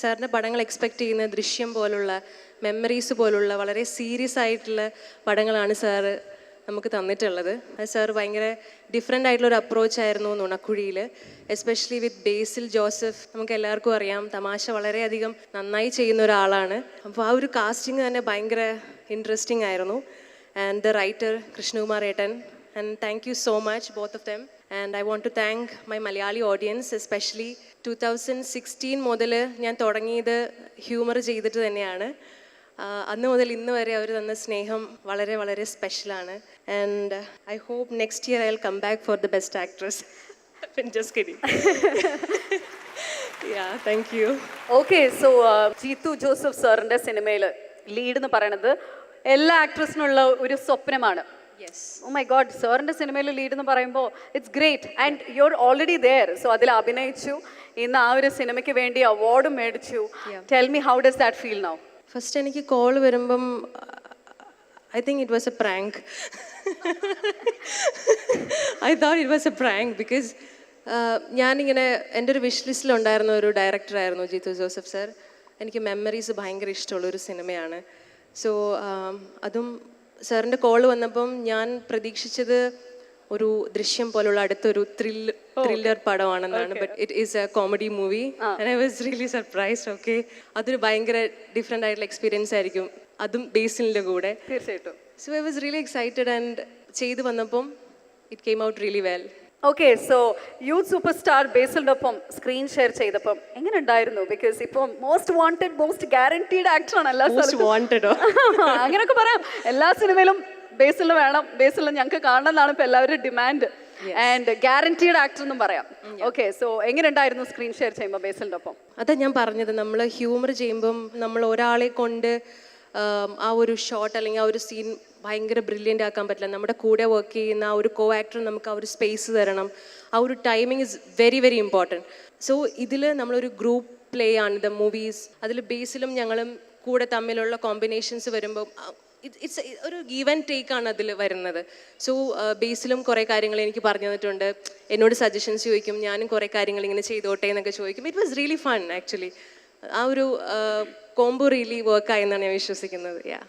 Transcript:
സാറിൻ്റെ പടങ്ങൾ എക്സ്പെക്റ്റ് ചെയ്യുന്ന ദൃശ്യം പോലുള്ള മെമ്മറീസ് പോലുള്ള വളരെ സീരിയസ് ആയിട്ടുള്ള പടങ്ങളാണ് സാറ് നമുക്ക് തന്നിട്ടുള്ളത്. അത് സാർ ഭയങ്കര ഡിഫറെൻ്റ് ആയിട്ടുള്ളൊരു അപ്രോച്ചായിരുന്നു നുണക്കുഴിയിൽ, എസ്പെഷ്യലി വിത്ത് ബേസിൽ ജോസഫ്. നമുക്ക് എല്ലാവർക്കും അറിയാം തമാശ വളരെയധികം നന്നായി ചെയ്യുന്ന ഒരാളാണ്. അപ്പോൾ ആ ഒരു കാസ്റ്റിംഗ് തന്നെ ഭയങ്കര ഇൻട്രസ്റ്റിംഗ് ആയിരുന്നു. ആൻഡ് ദ റൈറ്റർ കൃഷ്ണകുമാർ ഏട്ടൻ, and thank you so much both of them. And I want to thank my Malayali audience, especially 2016 മുതൽ ഞാൻ തുടങ്ങിയത് ഹ്യൂമർ ചെയ്തിട്ട് തന്നെയാണ്. അന്ന് മുതൽ ഇന്ന് വരെ അവർ തന്ന സ്നേഹം വളരെ വളരെ സ്പെഷ്യലാണ്. And I hope next year I will come back for the best actress. Just kidding. Yeah, thank you. Okay, so Jeethu Joseph സാറിൻ്റെ സിനിമയിൽ ലീഡ് എന്ന് പറയുന്നത് എല്ലാ ആക്ട്രസിനുള്ള ഒരു സ്വപ്നമാണ്. Yes. Oh my God, സാറിൻ്റെ സിനിമയിൽ ലീഡ് എന്ന് പറയുമ്പോൾ it's great and you are already there. So അതിൽ അഭിനയിച്ചു, ഇന്ന് ആ ഒരു സിനിമയ്ക്ക് വേണ്ടി അവാർഡ് മേടിച്ചു. Tell me how does that feel now? First എനിക്ക് കോൾ വരുമ്പം I think it was a prank. I thought it was a prank because ഞാനിങ്ങനെ എൻ്റെ ഒരു വിഷ് ലിസ്റ്റിലുണ്ടായിരുന്ന ഒരു ഡയറക്ടറായിരുന്നു ജീത്തു ജോസഫ് സാർ. എനിക്ക് മെമ്മറീസ് ഭയങ്കര ഇഷ്ടമുള്ളൊരു സിനിമയാണ്. സോ അതും സാറിൻ്റെ കോൾ വന്നപ്പം ഞാൻ പ്രതീക്ഷിച്ചത് ഒരു ദൃശ്യം പോലുള്ള അടുത്തൊരു ത്രില്ലർ പടമാണെന്നാണ്. But it is a comedy movie and I was really surprised. Okay, അതൊരു ഭയങ്കര ഡിഫറെൻ്റ് ആയിട്ടുള്ള എക്സ്പീരിയൻസ് ആയിരിക്കും, അതും ബേസിലിൻ്റെ കൂടെ. തീർച്ചയായിട്ടും. So I was really excited and ചെയ്ത് വന്നപ്പം it came out really well. Okay, so youth super star ബേസിലിൻ്റെ ഒപ്പം സ്ക്രീൻ ഷെയർ ചെയ്തപ്പം എങ്ങനെ ഉണ്ടായിരുന്നു? ബിക്കോസ് ഇപ്പം മോസ്റ്റ് വാണ്ടഡ് മോസ്റ്റ് ഗ്യാരണ്ടീഡ് ആക്ടറാണ് എല്ലാ വാണ്ടഡോ അങ്ങനെയൊക്കെ പറയാം. എല്ലാ സിനിമയിലും ബേസിൽ വേണം, ബേസിൽ ഞങ്ങൾക്ക് കാണണം എന്നാണ് ഇപ്പം എല്ലാവരും ഡിമാൻഡ്. ആൻഡ് ഗ്യാരണ്ടീഡ് ആക്ടർ എന്നും പറയാം. ഓക്കെ, സോ എങ്ങനെ ഉണ്ടായിരുന്നു സ്ക്രീൻ ഷെയർ ചെയ്യുമ്പോൾ ബേസിലിൻ്റെ ഒപ്പം? അതാ ഞാൻ പറഞ്ഞത്, നമ്മൾ ഹ്യൂമർ ചെയ്യുമ്പം നമ്മൾ ഒരാളെ കൊണ്ട് ആ ഒരു ഷോട്ട് അല്ലെങ്കിൽ ആ ഒരു സീൻ ഭയങ്കര ബ്രില്യൻ്റ് ആക്കാൻ പറ്റില്ല. നമ്മുടെ കൂടെ വർക്ക് ചെയ്യുന്ന ആ ഒരു കോ ആക്ടർ നമുക്ക് ആ ഒരു സ്പേസ് തരണം. ആ ഒരു timing is very very important. So ഇതിൽ നമ്മളൊരു ഗ്രൂപ്പ് പ്ലേ ആണ് ദ മൂവീസ്. അതിൽ ബേസിലും ഞങ്ങളും കൂടെ തമ്മിലുള്ള കോമ്പിനേഷൻസ് വരുമ്പോൾ ഇറ്റ്സ് ഒരു ഗീവ് ആൻഡ് ടേക്ക് ആണ് അതിൽ വരുന്നത്. സോ ബേസിലും കുറേ കാര്യങ്ങൾ എനിക്ക് പറഞ്ഞു തന്നിട്ടുണ്ട്, എന്നോട് സജഷൻസ് ചോദിക്കും, ഞാനും കുറേ കാര്യങ്ങൾ ഇങ്ങനെ ചെയ്തോട്ടെ എന്നൊക്കെ ചോദിക്കും. It was really fun actually. ആ ഒരു കോംബോ റിയലി വർക്കായെന്നാണ് ഞാൻ വിശ്വസിക്കുന്നത്. യാ.